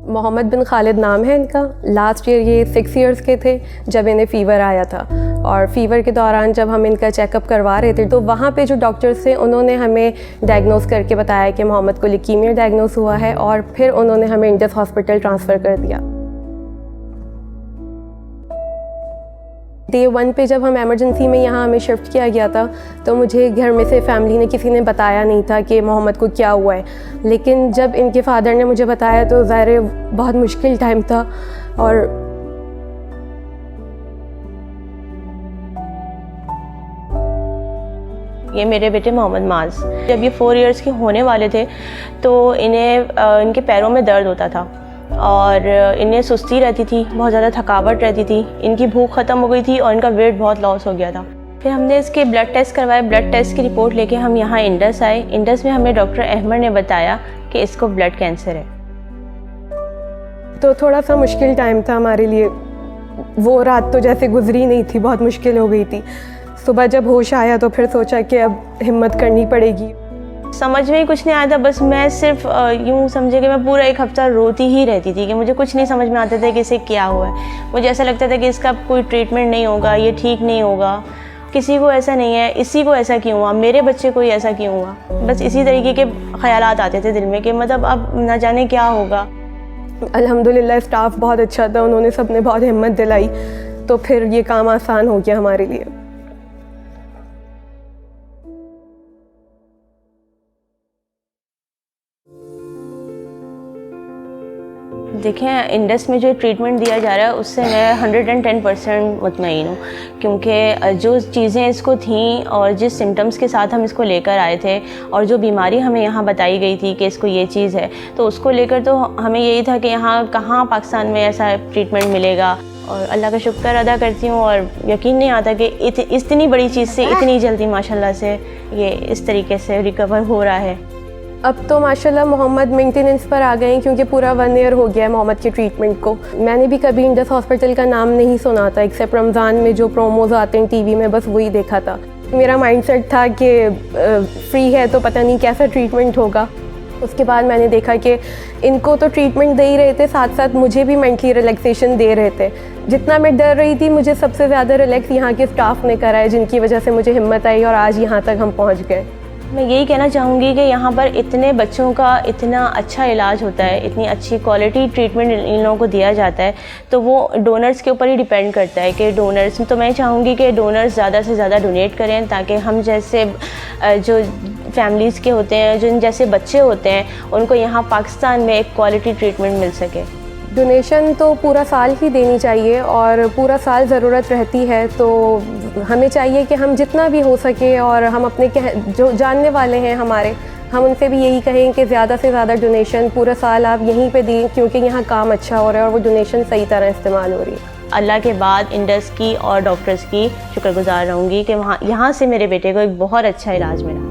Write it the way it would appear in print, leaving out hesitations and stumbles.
मोहम्मद बिन खालिद नाम है इनका। लास्ट ईयर ये 6 इयर्स के थे जब इन्हें फ़ीवर आया था, और फ़ीवर के दौरान जब हम इनका चेकअप करवा रहे थे तो वहाँ पे जो डॉक्टर्स थे उन्होंने हमें डायग्नोस करके बताया कि मोहम्मद को ल्यूकीमिया डायग्नोस हुआ है, और फिर उन्होंने हमें इंडस हॉस्पिटल ट्रांसफ़र कर दिया। डे 1 पे जब हम एमरजेंसी में यहाँ हमें शिफ्ट किया गया था तो मुझे घर में से फैमिली ने किसी ने बताया नहीं था कि मोहम्मद को क्या हुआ है, लेकिन जब इनके फादर ने मुझे बताया तो ज़ाहिर बहुत मुश्किल टाइम था। और ये मेरे बेटे मोहम्मद माज, जब ये 4 इयर्स के होने वाले थे तो इन्हें इनके पैरों में दर्द होता था और इन्हें सुस्ती रहती थी, बहुत ज़्यादा थकावट रहती थी, इनकी भूख ख़त्म हो गई थी और इनका वेट बहुत लॉस हो गया था। फिर हमने इसके ब्लड टेस्ट करवाए। ब्लड टेस्ट की रिपोर्ट लेके हम यहाँ इंडस आए। इंडस में हमें डॉक्टर अहमद ने बताया कि इसको ब्लड कैंसर है। तो थोड़ा सा मुश्किल टाइम था हमारे लिए। वो रात तो जैसे गुजरी नहीं थी, बहुत मुश्किल हो गई थी। सुबह जब होश आया तो फिर सोचा कि अब हिम्मत करनी पड़ेगी। समझ में ही कुछ नहीं आया था, बस मैं सिर्फ यूँ समझे कि मैं पूरा 1 हफ्ता रोती ही रहती थी कि मुझे कुछ नहीं समझ में आता था कि इसे क्या हुआ है। मुझे ऐसा लगता था कि इसका कोई ट्रीटमेंट नहीं होगा, ये ठीक नहीं होगा, किसी को ऐसा नहीं है, इसी को ऐसा क्यों हुआ, मेरे बच्चे को ही ऐसा क्यों हुआ। बस इसी तरीके के ख्यालात आते थे दिल में कि मतलब अब ना जाने क्या होगा। अल्हम्दुलिल्लाह स्टाफ बहुत अच्छा था, उन्होंने सबने बहुत हिम्मत दिलाई, तो फिर ये काम आसान हो गया हमारे लिए। देखें, इंडस में जो ट्रीटमेंट दिया जा रहा है उससे मैं 110% मुतमईन हूँ, क्योंकि जो चीज़ें इसको थीं और जिस सिम्टम्स के साथ हम इसको लेकर आए थे और जो बीमारी हमें यहाँ बताई गई थी कि इसको ये चीज़ है, तो उसको लेकर तो हमें यही था कि यहाँ कहाँ पाकिस्तान में ऐसा ट्रीटमेंट मिलेगा। और अल्लाह का शुक्र अदा करती हूँ और यकीन नहीं आता कि इतनी बड़ी चीज़ से इतनी जल्दी माशाल्लाह से ये इस तरीके से रिकवर हो रहा है। अब तो माशाल्लाह मोहम्मद मेंटेनेंस पर आ गए हैं, क्योंकि पूरा 1 ईयर हो गया है मोहम्मद के ट्रीटमेंट को। मैंने भी कभी इंडस हॉस्पिटल का नाम नहीं सुना था, एक्सेप्ट रमज़ान में जो प्रोमोज आते हैं टीवी में, बस वही देखा था। मेरा माइंडसेट था कि फ्री है तो पता नहीं कैसा ट्रीटमेंट होगा। उसके बाद मैंने देखा कि इनको तो ट्रीटमेंट दे ही रहे थे, साथ साथ मुझे भी मेंटली रिलैक्सेशन दे रहे थे। जितना मैं डर रही थी, मुझे सबसे ज़्यादा रिलैक्स यहाँ के स्टाफ ने करा है, जिनकी वजह से मुझे हिम्मत आई और आज यहाँ तक हम पहुँच गए। मैं यही कहना चाहूँगी कि यहाँ पर इतने बच्चों का इतना अच्छा इलाज होता है, इतनी अच्छी क्वालिटी ट्रीटमेंट इन लोगों को दिया जाता है, तो वो डोनर्स के ऊपर ही डिपेंड करता है कि डोनर्स, तो मैं चाहूँगी कि डोनर्स ज़्यादा से ज़्यादा डोनेट करें, ताकि हम जैसे जो फैमिलीज़ के होते हैं, जिन जैसे बच्चे होते हैं, उनको यहाँ पाकिस्तान में एक क्वालिटी ट्रीटमेंट मिल सके। डोनेशन तो पूरा साल ही देनी चाहिए और पूरा साल ज़रूरत रहती है, तो हमें चाहिए कि हम जितना भी हो सके, और हम अपने जो जानने वाले हैं हमारे, हम उनसे भी यही कहें कि ज़्यादा से ज़्यादा डोनेशन पूरा साल आप यहीं पे दें, क्योंकि यहाँ काम अच्छा हो रहा है और वो डोनेशन सही तरह इस्तेमाल हो रही है। अल्लाह के बाद इंडस की और डॉक्टर्स की शुक्रगुजार रहूँगी कि यहाँ से मेरे बेटे को एक बहुत अच्छा इलाज मिला।